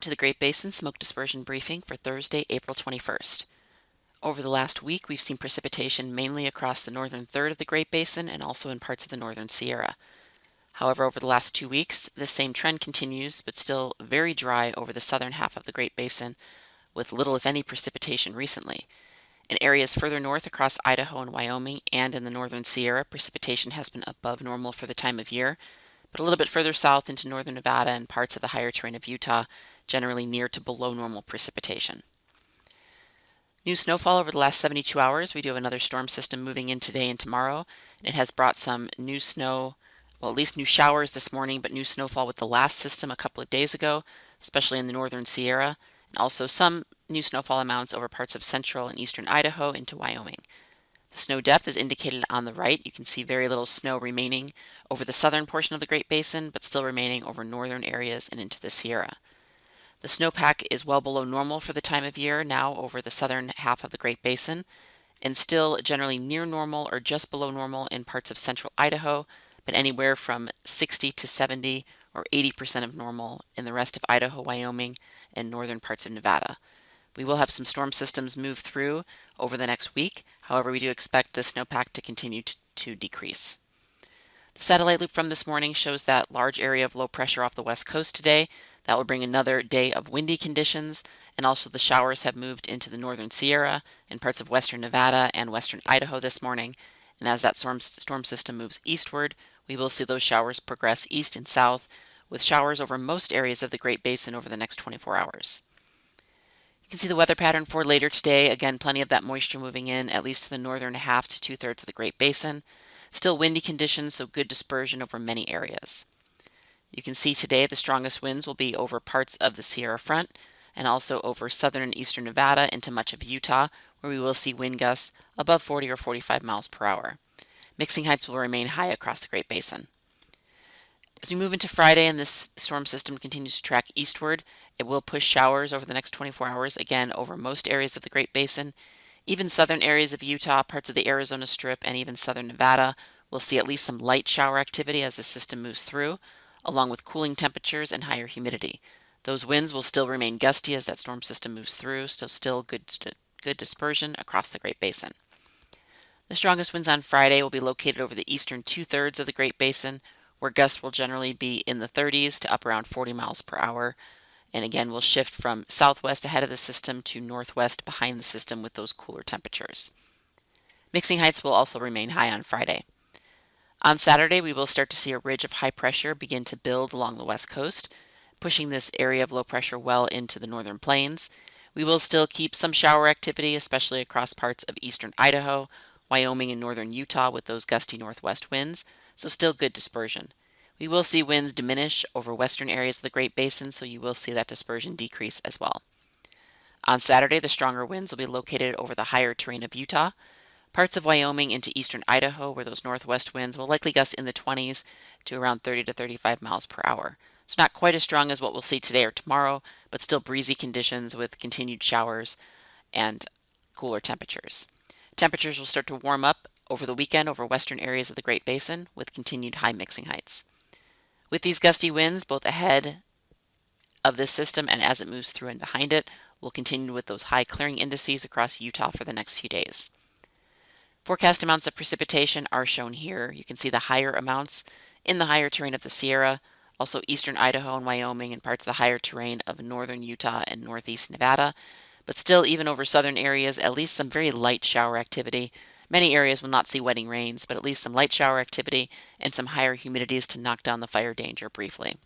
To the Great Basin Smoke Dispersion Briefing for Thursday, April 21st. Over the last week, we've seen precipitation mainly across the northern third of the Great Basin and also in parts of the northern Sierra. However, over the last 2 weeks, this same trend continues, but still very dry over the southern half of the Great Basin, with little, if any, precipitation recently. In areas further north across Idaho and Wyoming and in the northern Sierra, precipitation has been above normal for the time of year, but a little bit further south into northern Nevada and parts of the higher terrain of Utah, generally near to below normal precipitation. New snowfall over the last 72 hours. We do have another storm system moving in today and tomorrow. It has brought some new snow, well, at least new showers this morning, but new snowfall with the last system a couple of days ago, especially in the northern Sierra, and also some new snowfall amounts over parts of central and eastern Idaho into Wyoming. The snow depth is indicated on the right. You can see very little snow remaining over the southern portion of the Great Basin, but still remaining over northern areas and into the Sierra. The snowpack is well below normal for the time of year now over the southern half of the Great Basin, and still generally near normal or just below normal in parts of central Idaho, but anywhere from 60 to 70 or 80% of normal in the rest of Idaho, Wyoming, and northern parts of Nevada. We will have some storm systems move through over the next week. However, we do expect the snowpack to continue to decrease. The satellite loop from this morning shows that large area of low pressure off the west coast today. That will bring another day of windy conditions, and also the showers have moved into the northern Sierra and parts of western Nevada and western Idaho this morning. And as that storm system moves eastward, we will see those showers progress east and south, with showers over most areas of the Great Basin over the next 24 hours. You can see the weather pattern for later today. Again, plenty of that moisture moving in, at least to the northern half to two-thirds of the Great Basin. Still windy conditions, so good dispersion over many areas. You can see today the strongest winds will be over parts of the Sierra Front and also over southern and eastern Nevada into much of Utah, where we will see wind gusts above 40 or 45 miles per hour. Mixing heights will remain high across the Great Basin. As we move into Friday and this storm system continues to track eastward, it will push showers over the next 24 hours, again over most areas of the Great Basin. Even southern areas of Utah, parts of the Arizona Strip, and even southern Nevada will see at least some light shower activity as the system moves through, along with cooling temperatures and higher humidity. Those winds will still remain gusty as that storm system moves through, so still good dispersion across the Great Basin. The strongest winds on Friday will be located over the eastern two-thirds of the Great Basin, where gusts will generally be in the 30s to up around 40 miles per hour. And again, we'll shift from southwest ahead of the system to northwest behind the system with those cooler temperatures. Mixing heights will also remain high on Friday. On Saturday, we will start to see a ridge of high pressure begin to build along the west coast, pushing this area of low pressure well into the northern plains. We will still keep some shower activity, especially across parts of eastern Idaho, Wyoming, and northern Utah with those gusty northwest winds, so still good dispersion. We will see winds diminish over western areas of the Great Basin, so you will see that dispersion decrease as well. On Saturday, the stronger winds will be located over the higher terrain of Utah, parts of Wyoming into eastern Idaho, where those northwest winds will likely gust in the 20s to around 30 to 35 miles per hour. So not quite as strong as what we'll see today or tomorrow, but still breezy conditions with continued showers and cooler temperatures. Temperatures will start to warm up over the weekend over western areas of the Great Basin with continued high mixing heights. With these gusty winds, both ahead of this system and as it moves through and behind it, we'll continue with those high clearing indices across Utah for the next few days. Forecast amounts of precipitation are shown here. You can see the higher amounts in the higher terrain of the Sierra, also eastern Idaho and Wyoming and parts of the higher terrain of northern Utah and northeast Nevada, but still even over southern areas, at least some very light shower activity. Many areas will not see wetting rains, but at least some light shower activity and some higher humidities to knock down the fire danger briefly.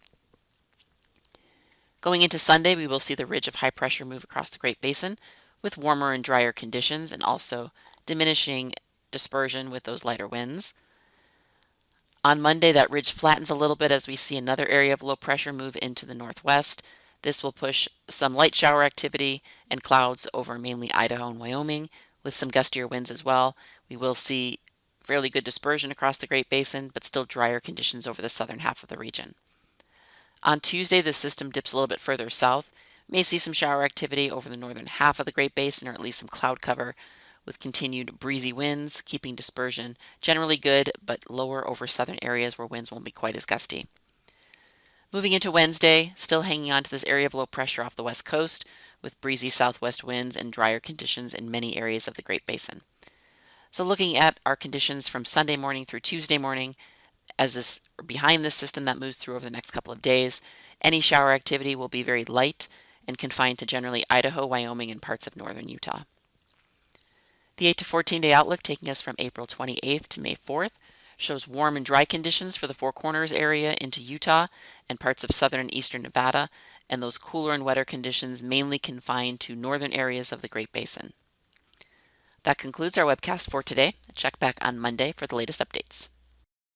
Going into Sunday, we will see the ridge of high pressure move across the Great Basin with warmer and drier conditions and also diminishing dispersion with those lighter winds. On Monday, that ridge flattens a little bit as we see another area of low pressure move into the northwest. This will push some light shower activity and clouds over mainly Idaho and Wyoming with some gustier winds as well. We will see fairly good dispersion across the Great Basin, but still drier conditions over the southern half of the region. On Tuesday, the system dips a little bit further south. We may see some shower activity over the northern half of the Great Basin, or at least some cloud cover with continued breezy winds, keeping dispersion generally good, but lower over southern areas where winds won't be quite as gusty. Moving into Wednesday, still hanging on to this area of low pressure off the west coast with breezy southwest winds and drier conditions in many areas of the Great Basin. So looking at our conditions from Sunday morning through Tuesday morning, as this behind this system that moves through over the next couple of days, any shower activity will be very light and confined to generally Idaho, Wyoming, and parts of northern Utah. The 8 to 14-day outlook taking us from April 28th to May 4th shows warm and dry conditions for the Four Corners area into Utah and parts of southern and eastern Nevada, and those cooler and wetter conditions mainly confined to northern areas of the Great Basin. That concludes our webcast for today. Check back on Monday for the latest updates.